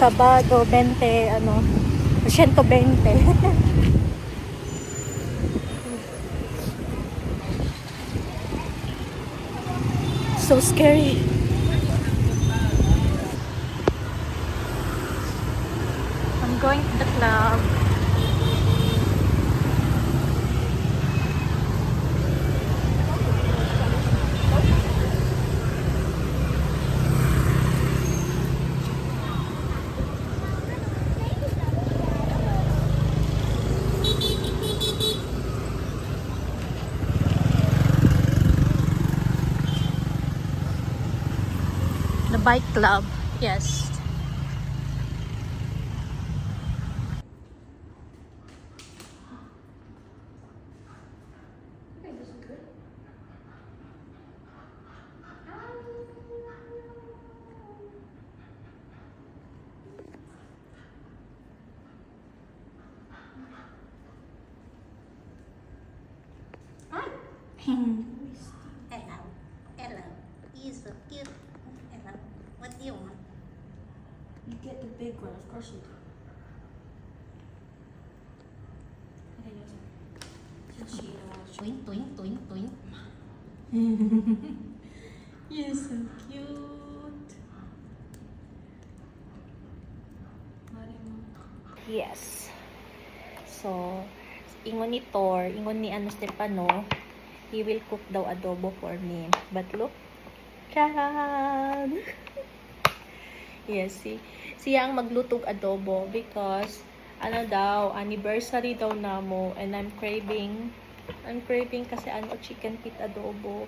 Kabado, 20, ano, 120. So scary. I'm going to the club. The bike club. Yes. Hello. Hello. You're so cute. Hello. What do you want? You get the big one, of course you do. Twink, twink, twink, twink. You're so cute. Yes. So, ingon ni Thor, ingon ni Stefano, he will cook daw adobo for me. But look, charan! Yes, siya ang maglutog adobo because ano daw, anniversary daw namo and I'm craving kasi chicken feet adobo.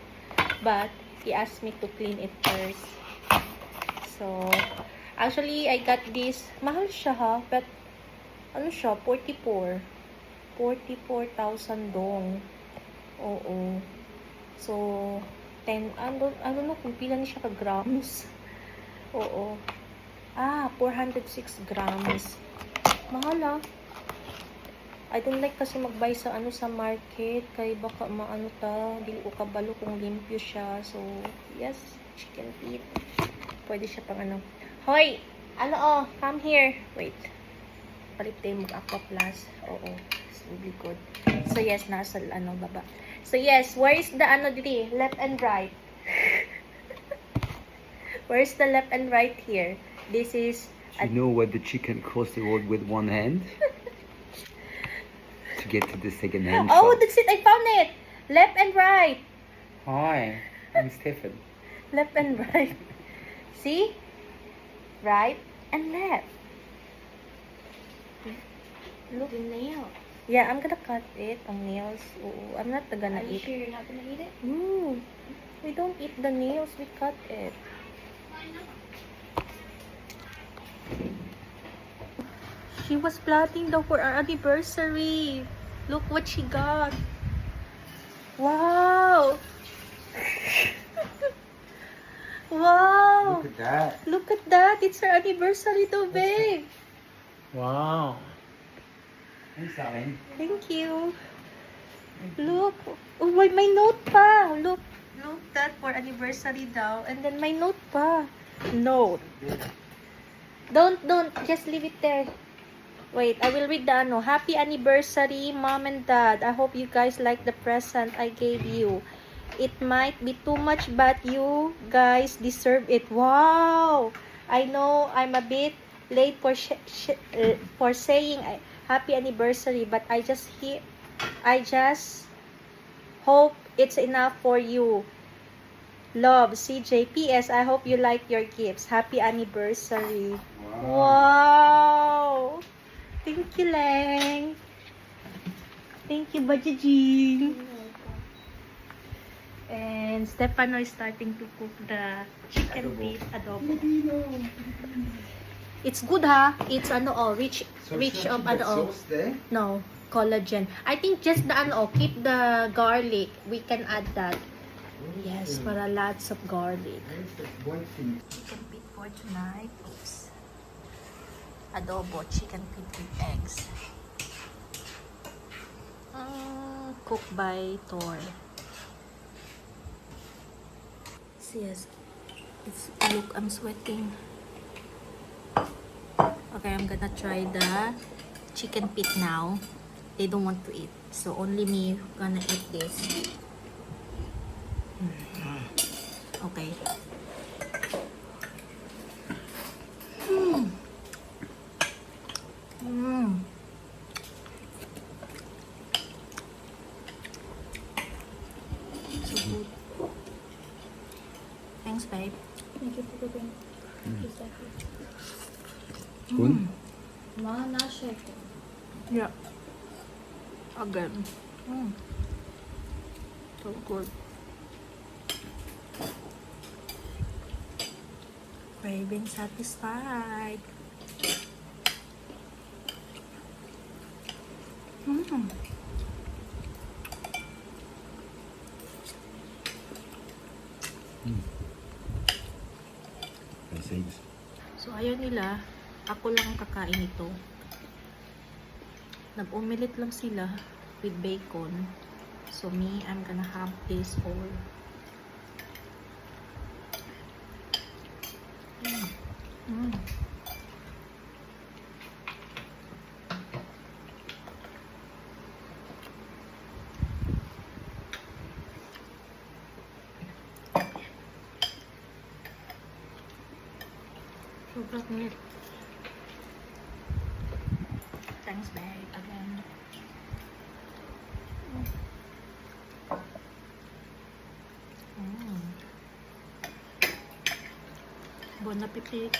But he asked me to clean it first. So, actually I got this, mahal siya ha, but ano siya, 44,000 dong. Oo. So, 10, I don't know kung pila ni siya ka grams. Oo. 406 grams. Mahal ah. I don't like kasi mag-buy sa sa market kay baka maano ta, dili ko kabalo kung limpyo siya. So, yes, chicken feet. Pwede siya pang ano. Hoy! Come here. Wait. Palit tayo mag-aqua plus. Oo. It's really good. So, yes, nasa baba. So, yes, where is the dito? Left and right. Where's the left and right here? This is... Do you know where the chicken crossed the road with one hand? To get to the second hand Oh, shop. that's it. I found it. Left and right. Hi, I'm Stefan. Left and right. See? Right and left. Look. The nail. Yeah, I'm gonna cut it. Ang nails. Oo, I'm not gonna Are you eat. sure you're not gonna eat it? We don't eat the nails. We cut it. She was plotting though for our anniversary. Look what she got. Wow. Wow. Look at that. Look at that. It's her anniversary though, babe. Wow. Thanks, darling. Thank you. Look. Oh, may note pa. Look. Look that for anniversary daw. And then my note pa. Note. Don't. Just leave it there. Wait, I will read the Happy anniversary, Mom and Dad. I hope you guys like the present I gave you. It might be too much, but you guys deserve it. Wow! I know I'm a bit late for saying happy anniversary, but I just hope it's enough for you. Love, CJ. P.S. I hope you like your gifts. Happy anniversary. Wow! Thank you, Leng. Thank you, Bajajing. And Stefano is starting to cook the chicken feet adobo. It's good ha. It's rich of sauce there? no, collagen. I think just the keep the garlic. We can add that. Yes, para lots of garlic. Chicken feet for tonight. Oops. Adobo, chicken feet with eggs. Cooked by Thor. So yes, look, I'm sweating. Okay, I'm gonna try the chicken feet now. They don't want to eat. So only me gonna eat this. Okay. So good. Thanks, babe. Thank you for cooking. Good? Ma, na chef. Yeah. Again. So good. Craving satisfied. Thanks. So, ayaw nila. Ako lang ang kakain ito. Nag-omelette lang sila with bacon. So, me, I'm gonna have this all. Sobrang init. Thanks, babe. Again. Bon appetit.